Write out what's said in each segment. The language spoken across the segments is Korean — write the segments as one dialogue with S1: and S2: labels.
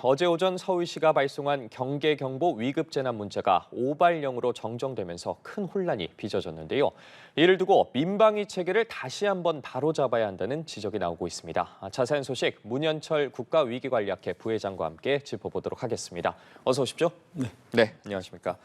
S1: 어제 오전 서울시가 발송한 경계경보 위급재난 문자가 오발령으로 정정되면서 큰 혼란이 빚어졌는데요. 이를 두고 민방위 체계를 다시 한번 바로잡아야 한다는 지적이 나오고 있습니다. 자세한 소식 문현철 국가위기관리학회 부회장과 함께 짚어보도록 하겠습니다. 어서 오십시오. 네, 안녕하십니까.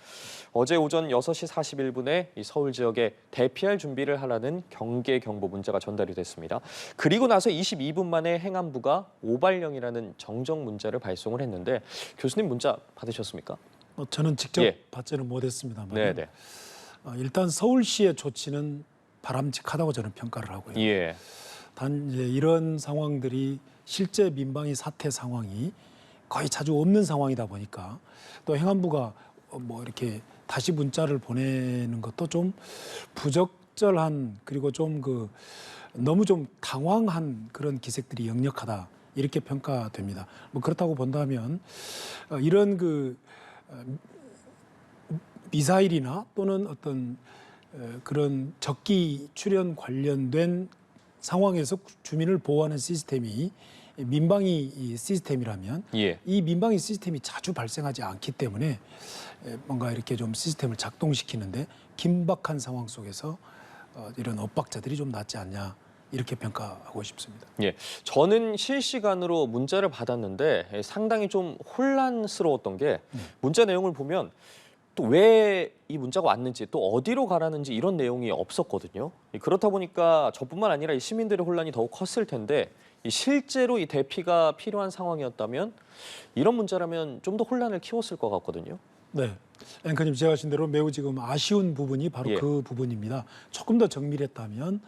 S1: 어제 오전 6시 41분에 서울 지역에 대피할 준비를 하라는 경계경보 문자가 전달이 됐습니다. 그리고 나서 22분 만에 행안부가 오발령이라는 정정 문자를 발송을 했는데 교수님 문자 받으셨습니까?
S2: 저는 직접 받지는 못했습니다만
S1: 네네.
S2: 일단 서울시의 조치는 바람직하다고 저는 평가를 하고요. 단 이제 이런 상황들이 실제 민방위 사태 상황이 거의 자주 없는 상황이다 보니까 또 행안부가 뭐 이렇게 다시 문자를 보내는 것도 좀 부적절한 그리고 좀 너무 좀 당황한 그런 기색들이 역력하다 이렇게 평가됩니다. 뭐 그렇다고 본다면 이런 미사일이나 또는 어떤 그런 적기 출현 관련된 상황에서 주민을 보호하는 시스템이 민방위 시스템이라면 이 민방위 시스템이 자주 발생하지 않기 때문에 뭔가 이렇게 좀 시스템을 작동시키는데 긴박한 상황 속에서 이런 엇박자들이 좀 낫지 않냐 이렇게 평가하고 싶습니다.
S1: 저는 실시간으로 문자를 받았는데 상당히 좀 혼란스러웠던 게 문자 내용을 보면 또 왜 이 문자가 왔는지 또 어디로 가라는지 이런 내용이 없었거든요. 그렇다 보니까 저뿐만 아니라 이 시민들의 혼란이 더욱 컸을 텐데 실제로 이 대피가 필요한 상황이었다면 이런 문자라면 좀 더 혼란을 키웠을 것 같거든요.
S2: 네, 앵커님 제가 하신 대로 매우 지금 아쉬운 부분이 바로 그 부분입니다. 조금 더 정밀했다면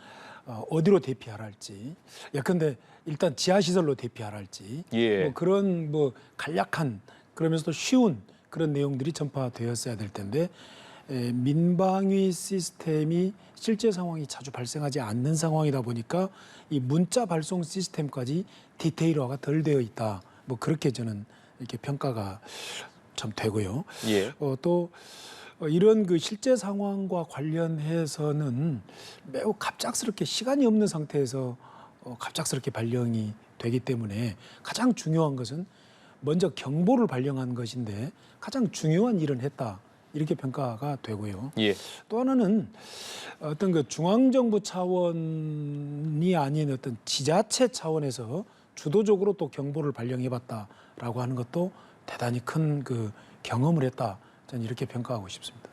S2: 어디로 대피하라 할지, 예컨대 일단 지하시설로 대피하라 할지, 뭐 그런 간략한 그러면서도 쉬운 그런 내용들이 전파되었어야 될 텐데 민방위 시스템이 실제 상황이 자주 발생하지 않는 상황이다 보니까 이 문자 발송 시스템까지 디테일화가 덜 되어 있다. 뭐 그렇게 저는 이렇게 평가가 참 되고요. 또 이런 실제 상황과 관련해서는 매우 갑작스럽게 시간이 없는 상태에서 갑작스럽게 발령이 되기 때문에 가장 중요한 것은 먼저 경보를 발령한 것인데 가장 중요한 일은 했다. 이렇게 평가가 되고요. 또 하나는 어떤 중앙정부 차원이 아닌 어떤 지자체 차원에서 주도적으로 또 경보를 발령해봤다라고 하는 것도 대단히 큰 경험을 했다. 저는 이렇게 평가하고 싶습니다.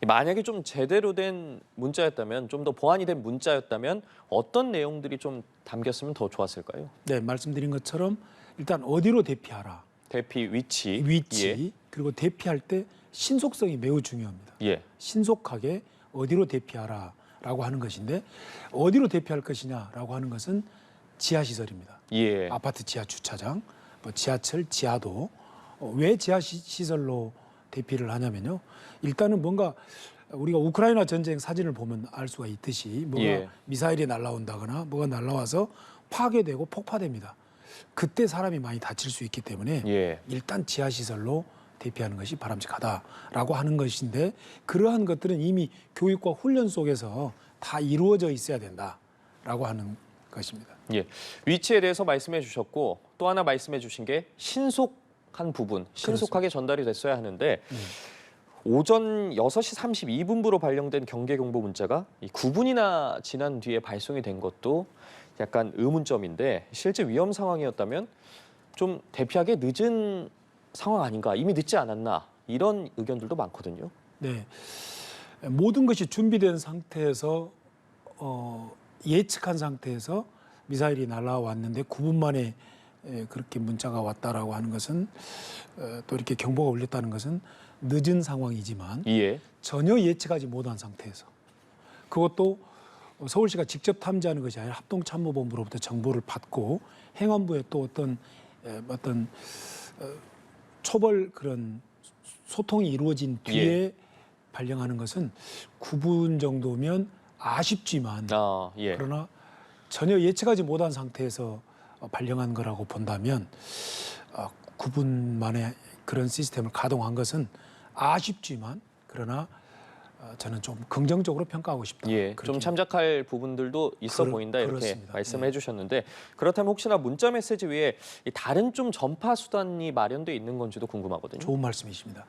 S1: 만약에 좀 제대로 된 문자였다면, 좀 더 보완이 된 문자였다면 어떤 내용들이 좀 담겼으면 더 좋았을까요?
S2: 네, 말씀드린 것처럼 일단 어디로 대피하라.
S1: 대피 위치.
S2: 그리고 대피할 때 신속성이 매우 중요합니다. 신속하게 어디로 대피하라라고 하는 것인데 어디로 대피할 것이냐라고 하는 것은 지하시설입니다. 아파트 지하 주차장, 지하철 지하도. 왜 지하시설로 대피를 하냐면요. 일단은 뭔가 우리가 우크라이나 전쟁 사진을 보면 알 수가 있듯이 뭐가 미사일이 날아온다거나 뭐가 날아와서 파괴되고 폭파됩니다. 그때 사람이 많이 다칠 수 있기 때문에 일단 지하시설로 대피하는 것이 바람직하다라고 하는 것인데 그러한 것들은 이미 교육과 훈련 속에서 다 이루어져 있어야 된다라고 하는 것입니다.
S1: 위치에 대해서 말씀해 주셨고 또 하나 말씀해 주신 게 신속한 부분, 신속하게 전달이 됐어야 하는데 오전 6시 32분부로 발령된 경계경보 문자가 9분이나 지난 뒤에 발송이 된 것도 약간 의문점인데 실제 위험 상황이었다면 좀 대피하기 늦은 상황 아닌가, 이미 늦지 않았나 이런 의견들도 많거든요.
S2: 네, 모든 것이 준비된 상태에서 예측한 상태에서 미사일이 날아왔는데 9분 만에 그렇게 문자가 왔다라고 하는 것은 또 이렇게 경보가 울렸다는 것은 늦은 상황이지만 전혀 예측하지 못한 상태에서 그것도 서울시가 직접 탐지하는 것이 아니라 합동참모본부로부터 정보를 받고 행안부에 또 어떤 초벌 그런 소통이 이루어진 뒤에 발령하는 것은 9분 정도면 아쉽지만 그러나 전혀 예측하지 못한 상태에서 발령한 거라고 본다면 9분 만에 그런 시스템을 가동한 것은 아쉽지만 그러나 저는 좀 긍정적으로 평가하고 싶다.
S1: 예, 좀
S2: 그렇게
S1: 참작할 부분들도 있어 보인다 이렇게
S2: 그렇습니다.
S1: 말씀해 주셨는데 그렇다면 혹시나 문자 메시지 외에 이 다른 좀 전파 수단이 마련돼 있는 건지도 궁금하거든요.
S2: 좋은 말씀이십니다.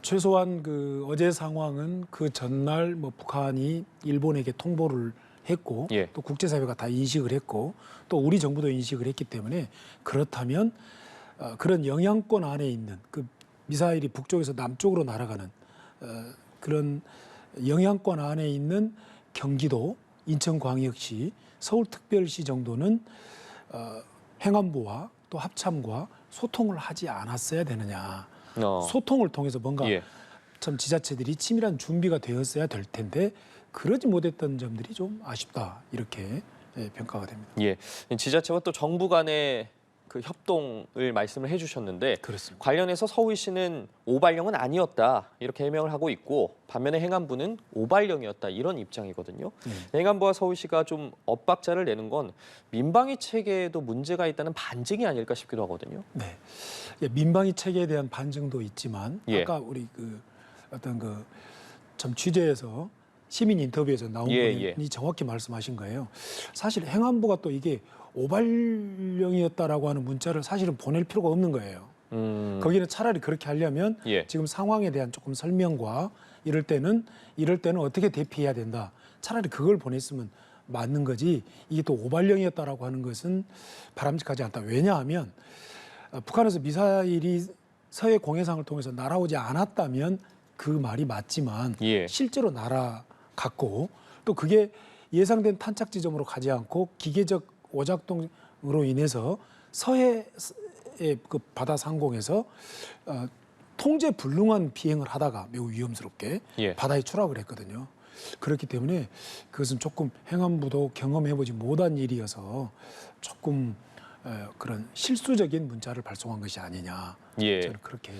S2: 최소한 그 어제 상황은 그 전날 뭐 북한이 일본에게 통보를 했고
S1: 예.
S2: 또 국제사회가 다 인식을 했고 또 우리 정부도 인식을 했기 때문에 그렇다면 그런 영향권 안에 있는 그 미사일이 북쪽에서 남쪽으로 날아가는 그런 영향권 안에 있는 경기도, 인천광역시, 서울특별시 정도는 행안부와 또 합참과 소통을 하지 않았어야 되느냐. 소통을 통해서 뭔가
S1: 예.
S2: 참 지자체들이 치밀한 준비가 되었어야 될 텐데 그러지 못했던 점들이 좀 아쉽다 이렇게 평가가 됩니다.
S1: 예, 지자체와 또 정부 간의 그 협동을 말씀을 해주셨는데
S2: 그렇습니다.
S1: 관련해서 서울시는 오발령은 아니었다 이렇게 해명을 하고 있고 반면에 행안부는 오발령이었다 이런 입장이거든요. 행안부와 서울시가 좀 엇박자를 내는 건 민방위 체계에도 문제가 있다는 반증이 아닐까 싶기도 하거든요.
S2: 네, 민방위 체계에 대한 반증도 있지만
S1: 예.
S2: 아까 우리 그 어떤 그 참 취재에서 시민 인터뷰에서 나온
S1: 예.
S2: 분이 정확히 말씀하신 거예요. 사실 행안부가 또 이게 오발령이었다라고 하는 문자를 사실은 보낼 필요가 없는 거예요. 거기는 차라리 그렇게 하려면
S1: 예.
S2: 지금 상황에 대한 조금 설명과 이럴 때는 어떻게 대피해야 된다. 차라리 그걸 보냈으면 맞는 거지. 이게 또 오발령이었다라고 하는 것은 바람직하지 않다. 왜냐하면 북한에서 미사일이 서해 공해상을 통해서 날아오지 않았다면 그 말이 맞지만
S1: 예.
S2: 실제로 날아갔고 또 그게 예상된 탄착 지점으로 가지 않고 기계적 오작동으로 인해서 서해의 그 바다 상공에서 통제 불능한 비행을 하다가 매우 위험스럽게
S1: 예.
S2: 바다에 추락을 했거든요. 그렇기 때문에 그것은 조금 행안부도 경험해보지 못한 일이어서 조금 그런 실수적인 문자를 발송한 것이 아니냐.
S1: 예.
S2: 저는 그렇게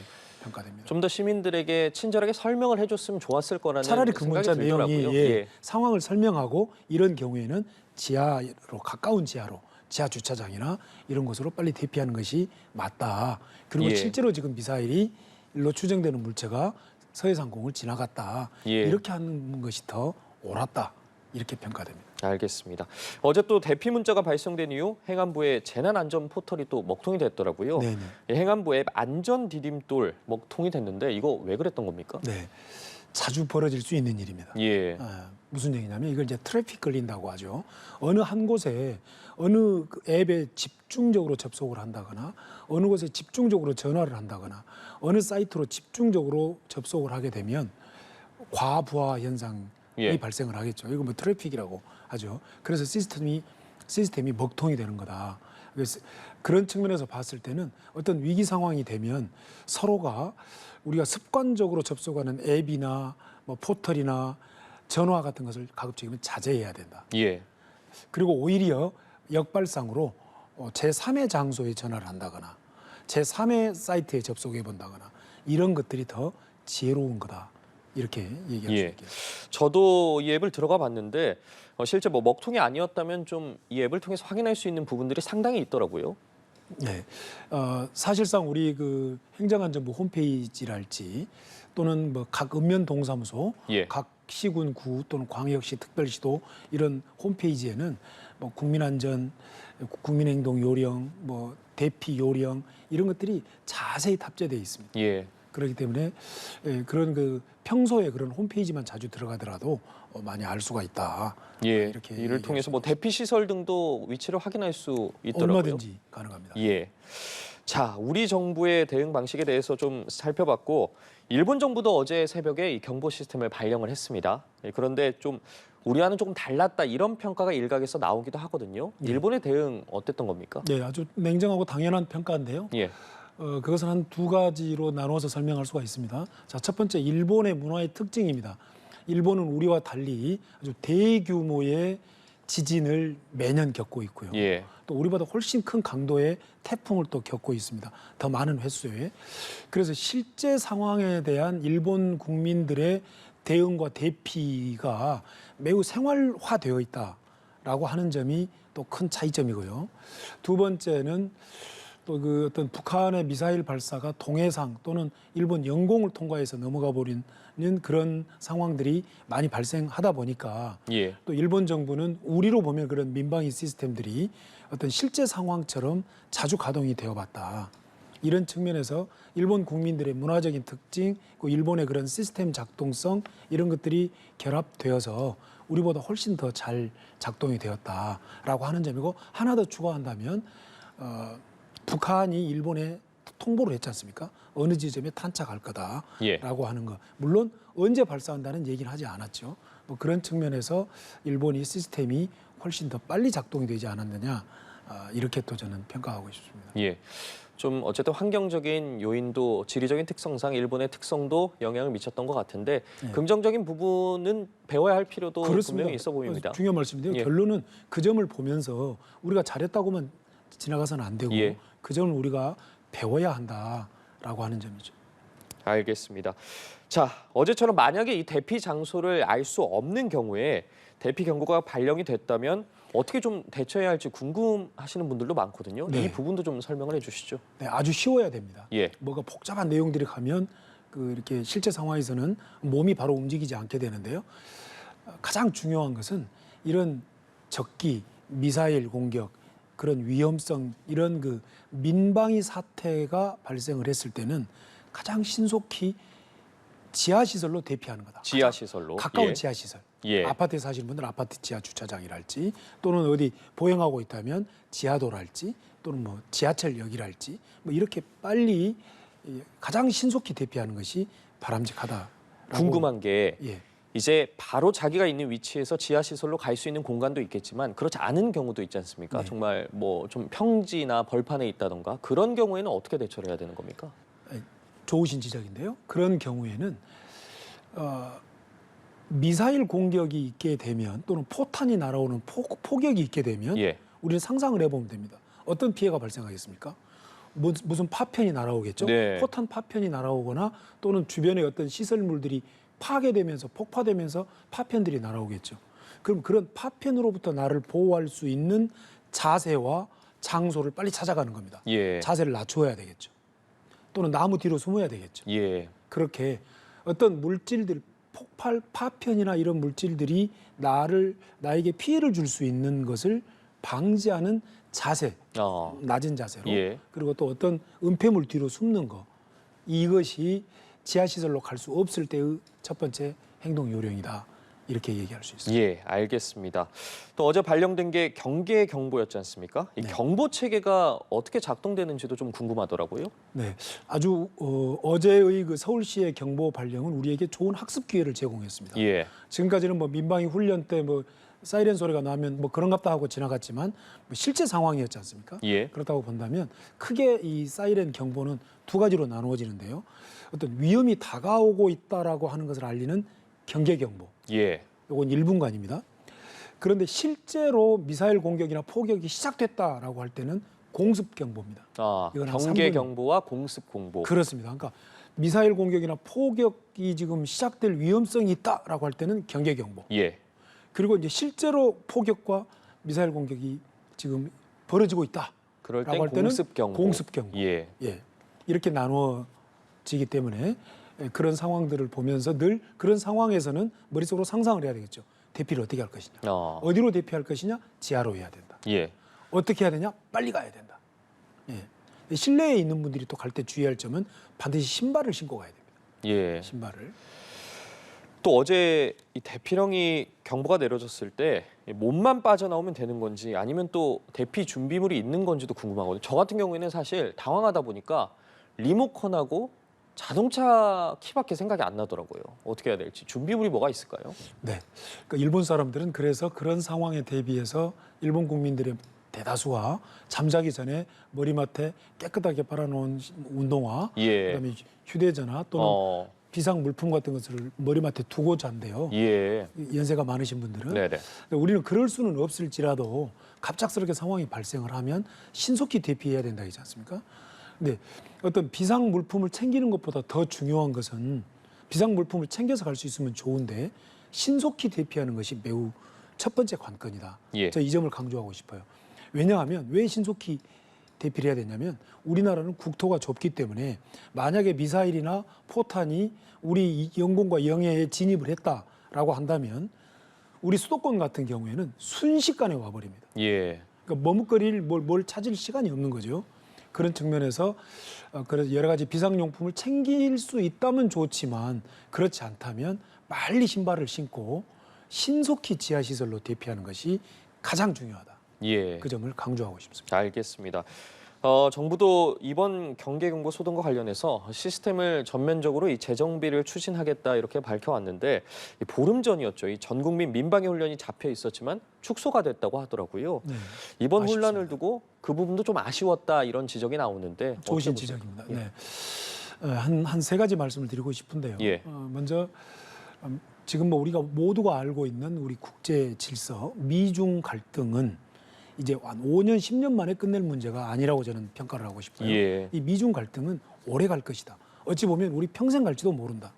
S2: 평가됩니다.
S1: 좀 더 시민들에게 친절하게 설명을 해줬으면 좋았을 거라는
S2: 차라리 그
S1: 생각이
S2: 문자
S1: 들더라고요.
S2: 내용이 상황을 설명하고 이런 경우에는 지하로 가까운 지하로 지하 주차장이나 이런 곳으로 빨리 대피하는 것이 맞다. 그리고
S1: 예.
S2: 실제로 지금 미사일이 일로 추정되는 물체가 서해상공을 지나갔다.
S1: 예.
S2: 이렇게 하는 것이 더 옳았다. 이렇게 평가됩니다.
S1: 알겠습니다. 어제 또 대피 문자가 발송된 이후 행안부의 재난안전 포털이 또 먹통이 됐더라고요.
S2: 네네.
S1: 행안부 앱 안전 디딤돌 먹통이 됐는데 이거 왜 그랬던 겁니까?
S2: 네, 자주 벌어질 수 있는 일입니다.
S1: 예.
S2: 무슨 얘기냐면 이걸 이제 트래픽 걸린다고 하죠. 어느 한 곳에 어느 그 앱에 집중적으로 접속을 한다거나 어느 곳에 집중적으로 전화를 한다거나 어느 사이트로 집중적으로 접속을 하게 되면 과부하 현상이 발생을 하겠죠. 이거 뭐 트래픽이라고 하죠. 그래서 시스템이 먹통이 되는 거다. 그래서 그런 측면에서 봤을 때는 어떤 위기 상황이 되면 서로가 우리가 습관적으로 접속하는 앱이나 뭐 포털이나 전화 같은 것을 가급적이면 자제해야 된다.
S1: 예.
S2: 그리고 오히려 역발상으로 제3의 장소에 전화를 한다거나 제3의 사이트에 접속해 본다거나 이런 것들이 더 지혜로운 거다. 이렇게 얘기할 수 있겠습니다.
S1: 저도 이 앱을 들어가 봤는데 실제 뭐 먹통이 아니었다면 좀 이 앱을 통해서 확인할 수 있는 부분들이 상당히 있더라고요.
S2: 네, 사실상 우리 그 행정안전부 홈페이지랄지 또는 뭐 각 읍면동사무소, 각 시군, 구 또는 광역시, 특별시도 이런 홈페이지에는 뭐 국민안전, 국민행동 요령, 뭐 대피 요령 이런 것들이 자세히 탑재되어 있습니다.
S1: 예.
S2: 그렇기 때문에 그런 그 평소에 그런 홈페이지만 자주 들어가더라도 많이 알 수가 있다.
S1: 예.
S2: 이렇게
S1: 이를 통해서 뭐 대피 시설 등도 위치를 확인할 수 있더라고요.
S2: 얼마든지 가능합니다.
S1: 예. 자, 우리 정부의 대응 방식에 대해서 좀 살펴봤고 일본 정부도 어제 새벽에 이 경보 시스템을 발령을 했습니다. 그런데 좀 우리와는 조금 달랐다 이런 평가가 일각에서 나오기도 하거든요. 일본의 대응 어땠던 겁니까?
S2: 네, 아주 냉정하고 당연한 평가인데요.
S1: 예.
S2: 그것은 한 두 가지로 나누어서 설명할 수가 있습니다. 자, 첫 번째 일본의 문화의 특징입니다. 일본은 우리와 달리 아주 대규모의 지진을 매년 겪고 있고요.
S1: 예.
S2: 또 우리보다 훨씬 큰 강도의 태풍을 또 겪고 있습니다. 더 많은 횟수에. 그래서 실제 상황에 대한 일본 국민들의 대응과 대피가 매우 생활화되어 있다라고 하는 점이 또 큰 차이점이고요. 두 번째는 또 그 어떤 북한의 미사일 발사가 동해상 또는 일본 영공을 통과해서 넘어가 버리는 그런 상황들이 많이 발생하다 보니까
S1: 예.
S2: 또 일본 정부는 우리로 보면 그런 민방위 시스템들이 어떤 실제 상황처럼 자주 가동이 되어봤다. 이런 측면에서 일본 국민들의 문화적인 특징, 그 일본의 그런 시스템 작동성 이런 것들이 결합되어서 우리보다 훨씬 더 잘 작동이 되었다라고 하는 점이고 하나 더 추가한다면 북한이 일본에 통보를 했지 않습니까? 어느 지점에 탄착할 거다라고
S1: 예.
S2: 하는 거. 물론 언제 발사한다는 얘기는 하지 않았죠. 뭐 그런 측면에서 일본이 시스템이 훨씬 더 빨리 작동이 되지 않았느냐 이렇게 또 저는 평가하고 싶습니다.
S1: 예. 좀 어쨌든 환경적인 요인도 지리적인 특성상 일본의 특성도 영향을 미쳤던 것 같은데
S2: 예.
S1: 긍정적인 부분은 배워야 할 필요도 분명히 있어 보입니다.
S2: 중요한 말씀인데요.
S1: 예.
S2: 결론은 그 점을 보면서 우리가 잘했다고만 지나가서는 안 되고
S1: 예.
S2: 그 점을 우리가 배워야 한다라고 하는 점이죠.
S1: 알겠습니다. 자, 어제처럼 만약에 이 대피 장소를 알 수 없는 경우에 대피 경보가 발령이 됐다면 어떻게 좀 대처해야 할지 궁금하시는 분들도 많거든요.
S2: 네.
S1: 이 부분도 좀 설명을 해주시죠.
S2: 네, 아주 쉬워야 됩니다.
S1: 예.
S2: 뭐가 복잡한 내용들이 가면 그 이렇게 실제 상황에서는 몸이 바로 움직이지 않게 되는데요. 가장 중요한 것은 이런 적기, 미사일 공격, 그런 위험성 이런 그 민방위 사태가 발생을 했을 때는 가장 신속히 지하 시설로 대피하는 거다.
S1: 지하 시설로.
S2: 가까운
S1: 예.
S2: 지하 시설.
S1: 예.
S2: 아파트에 사시는 분들은 아파트 지하 주차장이랄지 또는 어디 보행하고 있다면 지하도랄지 또는 뭐 지하철역이랄지 뭐 이렇게 빨리 가장 신속히 대피하는 것이 바람직하다.
S1: 궁금한 게
S2: 예.
S1: 이제 바로 자기가 있는 위치에서 지하 시설로 갈 수 있는 공간도 있겠지만 그렇지 않은 경우도 있지 않습니까?
S2: 네.
S1: 정말 뭐 좀 평지나 벌판에 있다던가 그런 경우에는 어떻게 대처를 해야 되는 겁니까?
S2: 좋으신 지적인데요. 그런 경우에는 미사일 공격이 있게 되면 또는 포탄이 날아오는 폭격이 있게 되면
S1: 예.
S2: 우리는 상상을 해보면 됩니다. 어떤 피해가 발생하겠습니까? 무슨 파편이 날아오겠죠.
S1: 네.
S2: 포탄 파편이 날아오거나 또는 주변의 어떤 시설물들이 파괴되면서 폭파되면서 파편들이 날아오겠죠. 그럼 그런 파편으로부터 나를 보호할 수 있는 자세와 장소를 빨리 찾아가는 겁니다.
S1: 예.
S2: 자세를 낮추어야 되겠죠. 또는 나무 뒤로 숨어야 되겠죠.
S1: 예.
S2: 그렇게 어떤 물질들, 폭발, 파편이나 이런 물질들이 나에게 피해를 줄 수 있는 것을 방지하는 자세, 낮은 자세로
S1: 예.
S2: 그리고 또 어떤 은폐물 뒤로 숨는 거 이것이 지하시설로 갈 수 없을 때의 첫 번째 행동 요령이다. 이렇게 얘기할 수 있습니다.
S1: 예, 알겠습니다. 또 어제 발령된 게 경계 경보였지 않습니까? 이
S2: 네.
S1: 경보 체계가 어떻게 작동되는지도 좀 궁금하더라고요.
S2: 네, 아주 어제의 그 서울시의 경보 발령은 우리에게 좋은 학습 기회를 제공했습니다.
S1: 예.
S2: 지금까지는 뭐 민방위 훈련 때 뭐 사이렌 소리가 나면 뭐 그런갑다 하고 지나갔지만 뭐 실제 상황이었지 않습니까?
S1: 예.
S2: 그렇다고 본다면 크게 이 사이렌 경보는 두 가지로 나누어지는데요. 어떤 위험이 다가오고 있다라고 하는 것을 알리는 경계 경보.
S1: 예.
S2: 이건 1분간입니다. 그런데 실제로 미사일 공격이나 포격이 시작됐다라고 할 때는 공습 경보입니다. 이건 한
S1: 경계
S2: 3분.
S1: 경보와 공습 공보.
S2: 그렇습니다. 그러니까 미사일 공격이나 포격이 지금 시작될 위험성이 있다라고 할 때는 경계 경보.
S1: 예.
S2: 그리고 이제 실제로 포격과 미사일 공격이 지금 벌어지고 있다라고
S1: 그럴 땐
S2: 할 때는
S1: 공습 경보.
S2: 공습 경보.
S1: 예.
S2: 예. 이렇게 나누어지기 때문에 그런 상황들을 보면서 늘 그런 상황에서는 머릿속으로 상상을 해야 되겠죠. 대피를 어떻게 할 것이냐. 어디로 대피할 것이냐. 지하로 해야 된다.
S1: 예.
S2: 어떻게 해야 되냐. 빨리 가야 된다. 예. 실내에 있는 분들이 또 갈 때 주의할 점은 반드시 신발을 신고 가야 됩니다.
S1: 예.
S2: 신발을.
S1: 또 어제 이 대피령이 경보가 내려졌을 때 몸만 빠져나오면 되는 건지 아니면 또 대피 준비물이 있는 건지도 궁금하거든요. 저 같은 경우에는 사실 당황하다 보니까 리모컨하고 자동차 키밖에 생각이 안 나더라고요. 어떻게 해야 될지. 준비물이 뭐가 있을까요?
S2: 네. 그러니까 일본 사람들은 그래서 그런 상황에 대비해서 일본 국민들의 대다수가 잠자기 전에 머리맡에 깨끗하게 빨아놓은 운동화,
S1: 예.
S2: 그다음에 휴대전화 또는 비상 물품 같은 것을 머리맡에 두고 잔대요.
S1: 예.
S2: 연세가 많으신 분들은.
S1: 네네.
S2: 근데 우리는 그럴 수는 없을지라도 갑작스럽게 상황이 발생을 하면 신속히 대피해야 된다 하지 않습니까? 근데 어떤 비상 물품을 챙기는 것보다 더 중요한 것은 비상 물품을 챙겨서 갈 수 있으면 좋은데 신속히 대피하는 것이 매우 첫 번째 관건이다.
S1: 예.
S2: 저 이 점을 강조하고 싶어요. 왜냐하면 왜 신속히 대피를 해야 되냐면 우리나라는 국토가 좁기 때문에 만약에 미사일이나 포탄이 우리 영공과 영해에 진입을 했다라고 한다면 우리 수도권 같은 경우에는 순식간에 와버립니다.
S1: 예.
S2: 그러니까 머뭇거릴 뭘 찾을 시간이 없는 거죠. 그런 측면에서 그래서 여러 가지 비상용품을 챙길 수 있다면 좋지만 그렇지 않다면 빨리 신발을 신고 신속히 지하시설로 대피하는 것이 가장 중요하다.
S1: 예.
S2: 그 점을 강조하고 싶습니다.
S1: 알겠습니다. 정부도 이번 경계경보 소동과 관련해서 시스템을 전면적으로 이 재정비를 추진하겠다 이렇게 밝혀왔는데 보름 전이었죠. 이 전국민 민방위 훈련이 잡혀 있었지만 축소가 됐다고 하더라고요.
S2: 네,
S1: 이번
S2: 아쉽습니다.
S1: 혼란을 두고 그 부분도 좀 아쉬웠다 이런 지적이 나오는데
S2: 좋으신
S1: 어떻게 보세요?
S2: 지적입니다.
S1: 예.
S2: 네. 한 세 가지 말씀을 드리고 싶은데요.
S1: 예.
S2: 먼저 지금 뭐 우리가 모두가 알고 있는 우리 국제 질서 미중 갈등은 이제 한 5년, 10년 만에 끝낼 문제가 아니라고 저는 평가를 하고 싶어요.
S1: 예.
S2: 이 미중 갈등은 오래 갈 것이다. 어찌 보면 우리 평생 갈지도 모른다.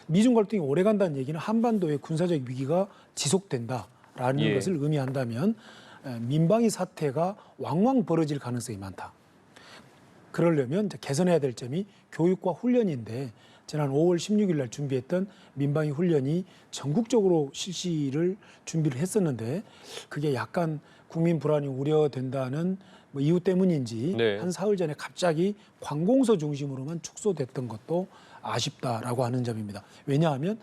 S2: 미중 갈등이 오래 간다는 얘기는 한반도의 군사적 위기가 지속된다라는
S1: 예.
S2: 것을 의미한다면 민방위 사태가 왕왕 벌어질 가능성이 많다. 그러려면 이제 개선해야 될 점이 교육과 훈련인데 지난 5월 16일 날 준비했던 민방위 훈련이 전국적으로 실시를 준비를 했었는데 그게 약간 국민 불안이 우려된다는 뭐 이유 때문인지
S1: 네.
S2: 한 사흘 전에 갑자기 관공서 중심으로만 축소됐던 것도 아쉽다라고 하는 점입니다. 왜냐하면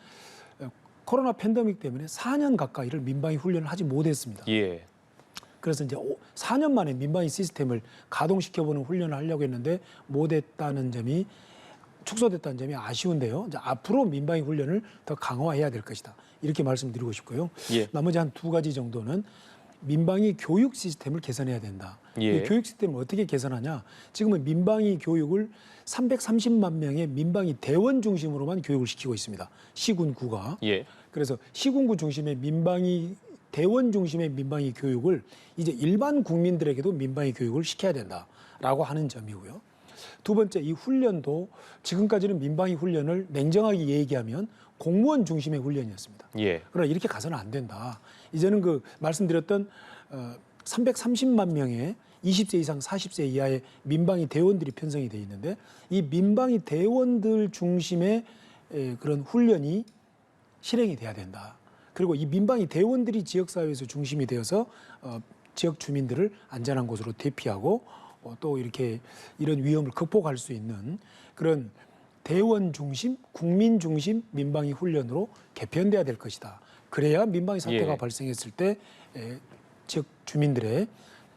S2: 코로나 팬데믹 때문에 4년 가까이를 민방위 훈련을 하지 못했습니다.
S1: 예.
S2: 그래서 이제 4년 만에 민방위 시스템을 가동시켜보는 훈련을 하려고 했는데 못했다는 점이 축소됐다는 점이 아쉬운데요. 이제 앞으로 민방위 훈련을 더 강화해야 될 것이다. 이렇게 말씀드리고 싶고요.
S1: 예.
S2: 나머지 한 두 가지 정도는 민방위 교육 시스템을 개선해야 된다.
S1: 예.
S2: 이 교육 시스템을 어떻게 개선하냐? 지금은 민방위 교육을 330만 명의 민방위 대원 중심으로만 교육을 시키고 있습니다. 시군구가.
S1: 예.
S2: 그래서 시군구 중심의 민방위 대원 중심의 민방위 교육을 이제 일반 국민들에게도 민방위 교육을 시켜야 된다라고 하는 점이고요. 두 번째, 이 훈련도 지금까지는 민방위 훈련을 냉정하게 얘기하면 공무원 중심의 훈련이었습니다.
S1: 예.
S2: 그러나 이렇게 가서는 안 된다. 이제는 그 말씀드렸던 330만 명의 20세 이상 40세 이하의 민방위 대원들이 편성이 돼 있는데 이 민방위 대원들 중심의 그런 훈련이 실행이 돼야 된다. 그리고 이 민방위 대원들이 지역사회에서 중심이 되어서 지역 주민들을 안전한 곳으로 대피하고 또 이렇게 이런 위험을 극복할 수 있는 그런 대원 중심, 국민 중심 민방위 훈련으로 개편돼야 될 것이다. 그래야 민방위 사태가
S1: 예.
S2: 발생했을 때 지역 주민들의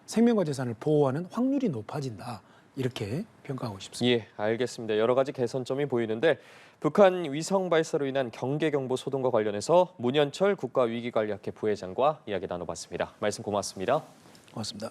S2: 생명과 재산을 보호하는 확률이 높아진다. 이렇게 평가하고 싶습니다.
S1: 예, 알겠습니다. 여러 가지 개선점이 보이는데 북한 위성 발사로 인한 경계경보 소동과 관련해서 문현철 국가위기관리학회 부회장과 이야기 나눠봤습니다. 말씀 고맙습니다.
S2: 고맙습니다.